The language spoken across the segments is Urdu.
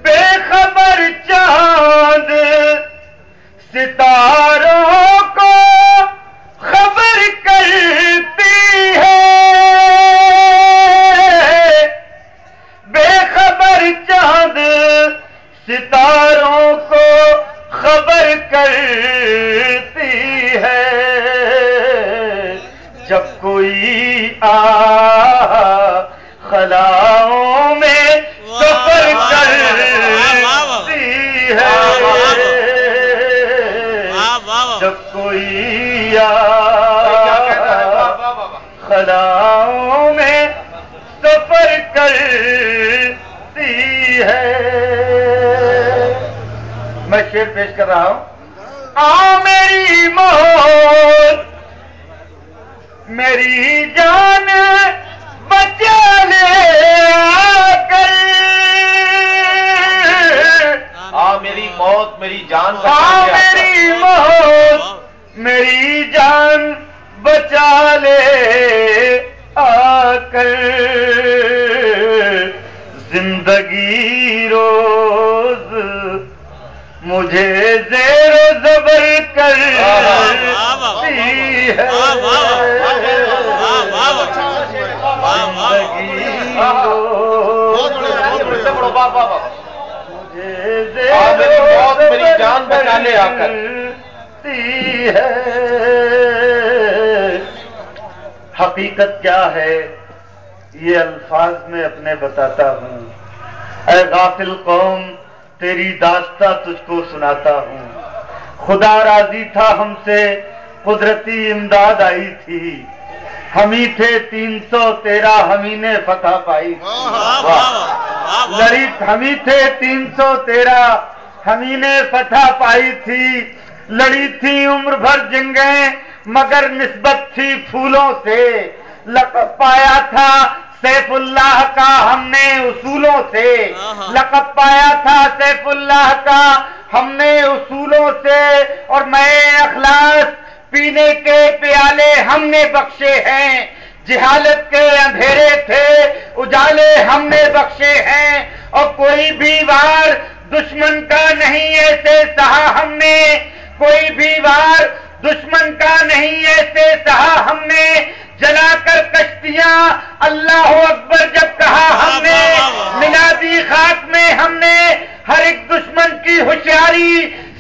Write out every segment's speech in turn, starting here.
بے خبر چاند ستاروں کو خبر کرتی ہے، بے خبر چاند ستاروں کو خبر کرتی ہے، جب کوئی خلاؤں میں سفر کرتی ہے، جب کوئی خلاؤں میں سفر کرتی ہے۔ میں شعر پیش کر رہا ہوں۔ آ میری موت میری جان بچا لے آ کر، آ میری موت میری جان آ میری موت میری جان بچا لے آ کر، زندگی روز مجھے زیر و زبر کرتی ہے، میری جان بچانے آ کر ہے۔ حقیقت کیا ہے یہ الفاظ میں اپنے بتاتا ہوں، اے غافل قوم تیری داستہ تجھ کو سناتا ہوں۔ خدا راضی تھا ہم سے، قدرتی امداد آئی تھی، ہم ہی تھے 313 ہم ہی نے فتح پائی تھی، لڑی ہم ہی تھے 313 ہم ہی نے فتح پائی تھی، لڑی تھی عمر بھر جنگیں مگر نسبت تھی پھولوں سے، لقب پایا تھا سیف اللہ کا ہم نے اصولوں سے، لقب پایا تھا سیف اللہ کا ہم نے اصولوں سے، اور میں اخلاص پینے کے پیالے ہم نے بخشے ہیں، جہالت کے اندھیرے تھے اجالے ہم نے بخشے ہیں، اور کوئی بھی وار دشمن کا نہیں ایسے سہا ہم نے، کوئی بھی وار دشمن کا نہیں ایسے سہا ہم نے، جلا کر کشتیاں اللہ اکبر جب کہا ہم نے، ملا دی خاک میں ہم نے ہر ایک دشمن کی ہوشیاری،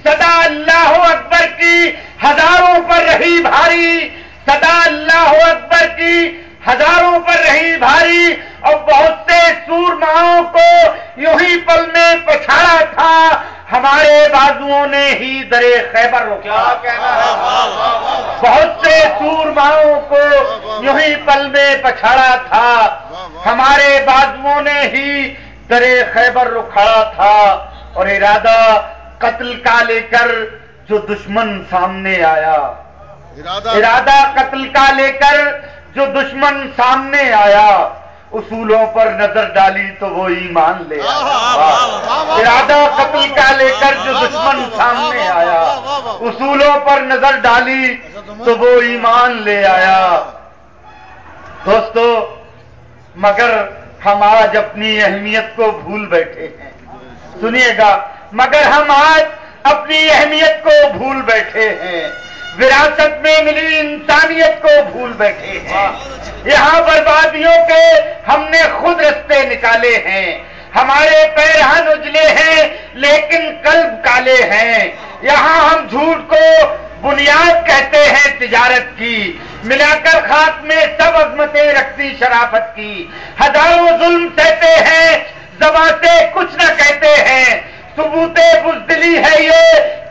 صدا اللہ اکبر کی ہزاروں پر رہی بھاری، صدا اللہ اکبر کی ہزاروں پر رہی بھاری، اور بہت سے سورماؤں کو یوں ہی پل میں پچھاڑا تھا، ہمارے بازوؤں نے ہی درے خیبر روکا، بہت سے سورماؤں کو یوں ہی پل میں پچھاڑا تھا، ہمارے بازوؤں نے ہی درے خیبر رکھاڑا تھا، اور ارادہ قتل کا لے کر جو دشمن سامنے آیا، ارادہ قتل کا لے کر جو دشمن سامنے آیا، اصولوں پر نظر ڈالی تو وہ ایمان لے آیا، ارادہ قتل کا لے کر جو دشمن سامنے آیا، اصولوں پر نظر ڈالی تو وہ ایمان لے آیا۔ دوستو مگر ہم آج اپنی اہمیت کو بھول بیٹھے ہیں، سنیے گا، مگر ہم آج اپنی اہمیت کو بھول بیٹھے ہیں، وراثت میں ملی انسانیت کو بھول بیٹھے ہیں، یہاں بربادیوں کے ہم نے خود رستے نکالے ہیں، ہمارے پیرہن اجلے ہیں لیکن قلب کالے ہیں، یہاں ہم جھوٹ کو بنیاد کہتے ہیں تجارت کی، ملا کر خاک میں سب عظمتیں رکھتی شرافت کی، ہزاروں ظلم سہتے ہیں زبان سے کچھ نہ کہتے ہیں، ثبوت بزدلی ہے یہ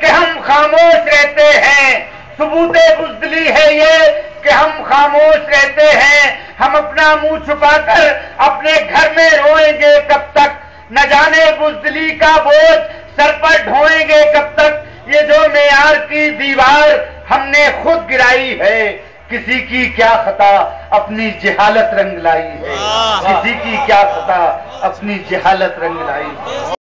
کہ ہم خاموش رہتے ہیں، ثبوت بزدلی ہے یہ کہ ہم خاموش رہتے ہیں، ہم اپنا منہ چھپا کر اپنے گھر میں روئیں گے کب تک، نہ جانے بزدلی کا بوجھ سر پر ڈھوئیں گے کب تک، یہ جو معیار کی دیوار ہم نے خود گرائی ہے، کسی کی کیا خطا اپنی جہالت رنگ لائی ہے، کسی کی کیا خطا اپنی جہالت رنگ لائی ہے۔